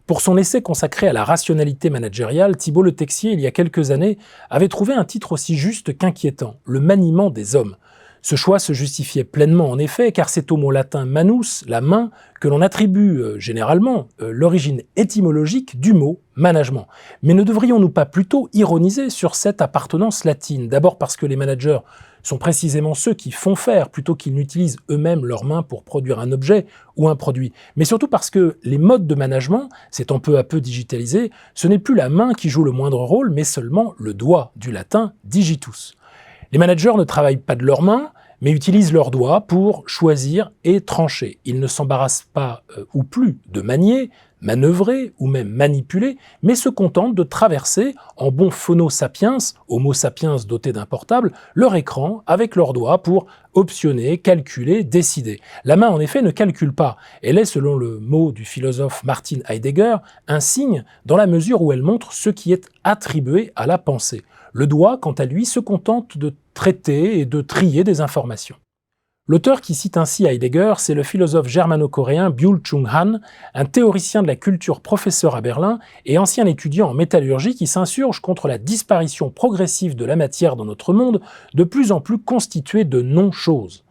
Pour son essai consacré à la rationalité managériale, Thibault Le Texier, il y a quelques années, avait trouvé un titre aussi juste qu'inquiétant, Le maniement des hommes. Ce choix se justifiait pleinement en effet, car c'est au mot latin manus, la main, que l'on attribue généralement l'origine étymologique du mot management. Mais ne devrions-nous pas plutôt ironiser sur cette appartenance latine? D'abord parce que les managers sont précisément ceux qui font faire, plutôt qu'ils n'utilisent eux-mêmes leurs mains pour produire un objet ou un produit. Mais surtout parce que les modes de management, s'étant peu à peu digitalisés, ce n'est plus la main qui joue le moindre rôle, mais seulement le doigt, du latin digitus. Les managers ne travaillent pas de leurs mains, mais utilisent leurs doigts pour choisir et trancher. Ils ne s'embarrassent pas ou plus de manier, manœuvrer ou même manipuler, mais se contentent de traverser, en bon phono sapiens, homo sapiens doté d'un portable, leur écran avec leurs doigts pour optionner, calculer, décider. La main en effet ne calcule pas. Elle est, selon le mot du philosophe Martin Heidegger, un signe dans la mesure où elle montre ce qui est attribué à la pensée. Le doigt, quant à lui, se contente de traiter et de trier des informations. L'auteur qui cite ainsi Heidegger, c'est le philosophe germano-coréen Byul-Chung Han, un théoricien de la culture professeur à Berlin et ancien étudiant en métallurgie qui s'insurge contre la disparition progressive de la matière dans notre monde, de plus en plus constitué de non-choses.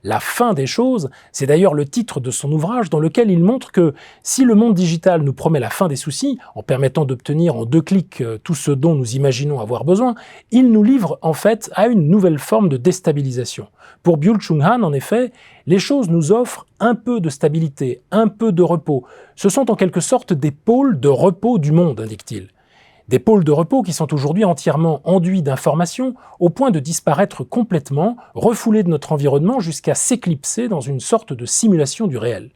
La fin des choses, c'est d'ailleurs le titre de son ouvrage dans lequel il montre que si le monde digital nous promet la fin des soucis, en permettant d'obtenir en 2 clics tout ce dont nous imaginons avoir besoin, il nous livre en fait à une nouvelle forme de déstabilisation. Pour Byul-Chung Han, en effet, les choses nous offrent un peu de stabilité, un peu de repos. Ce sont en quelque sorte des pôles de repos du monde, indique-t-il. Des pôles de repos qui sont aujourd'hui entièrement enduits d'informations au point de disparaître complètement, refoulés de notre environnement jusqu'à s'éclipser dans une sorte de simulation du réel.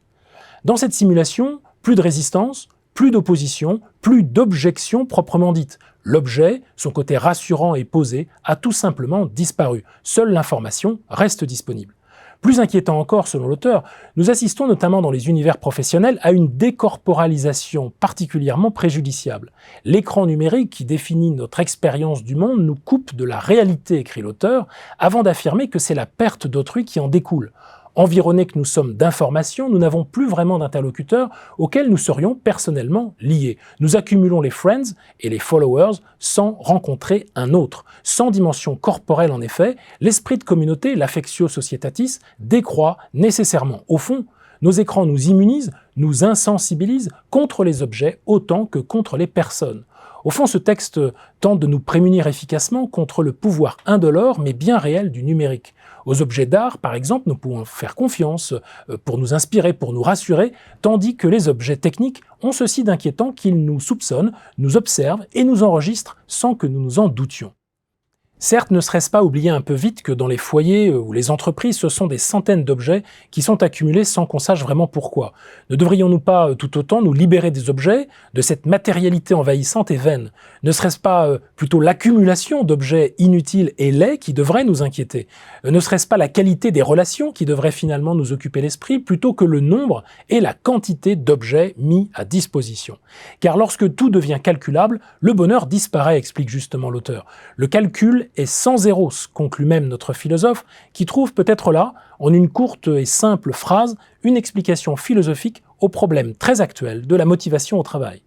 Dans cette simulation, plus de résistance, plus d'opposition, plus d'objection proprement dite. L'objet, son côté rassurant et posé, a tout simplement disparu. Seule l'information reste disponible. Plus inquiétant encore, selon l'auteur, nous assistons notamment dans les univers professionnels à une décorporalisation particulièrement préjudiciable. L'écran numérique qui définit notre expérience du monde nous coupe de la réalité, écrit l'auteur, avant d'affirmer que c'est la perte d'autrui qui en découle. Environnés que nous sommes d'informations, nous n'avons plus vraiment d'interlocuteurs auxquels nous serions personnellement liés. Nous accumulons les friends et les followers sans rencontrer un autre. Sans dimension corporelle en effet, l'esprit de communauté, l'affectio societatis, décroît nécessairement. Au fond, nos écrans nous immunisent, nous insensibilisent contre les objets autant que contre les personnes. Au fond, ce texte tente de nous prémunir efficacement contre le pouvoir indolore mais bien réel du numérique. Aux objets d'art, par exemple, nous pouvons faire confiance pour nous inspirer, pour nous rassurer, tandis que les objets techniques ont ceci d'inquiétant qu'ils nous soupçonnent, nous observent et nous enregistrent sans que nous nous en doutions. Certes, ne serait-ce pas oublier un peu vite que dans les foyers ou les entreprises, ce sont des centaines d'objets qui sont accumulés sans qu'on sache vraiment pourquoi. Ne devrions-nous pas tout autant nous libérer des objets, de cette matérialité envahissante et vaine? Ne serait-ce pas plutôt l'accumulation d'objets inutiles et laids qui devrait nous inquiéter? Ne serait-ce pas la qualité des relations qui devrait finalement nous occuper l'esprit plutôt que le nombre et la quantité d'objets mis à disposition? Car lorsque tout devient calculable, le bonheur disparaît, explique justement l'auteur. Le calcul est sans zéros, conclut même notre philosophe, qui trouve peut-être là, en une courte et simple phrase, une explication philosophique au problème très actuel de la motivation au travail.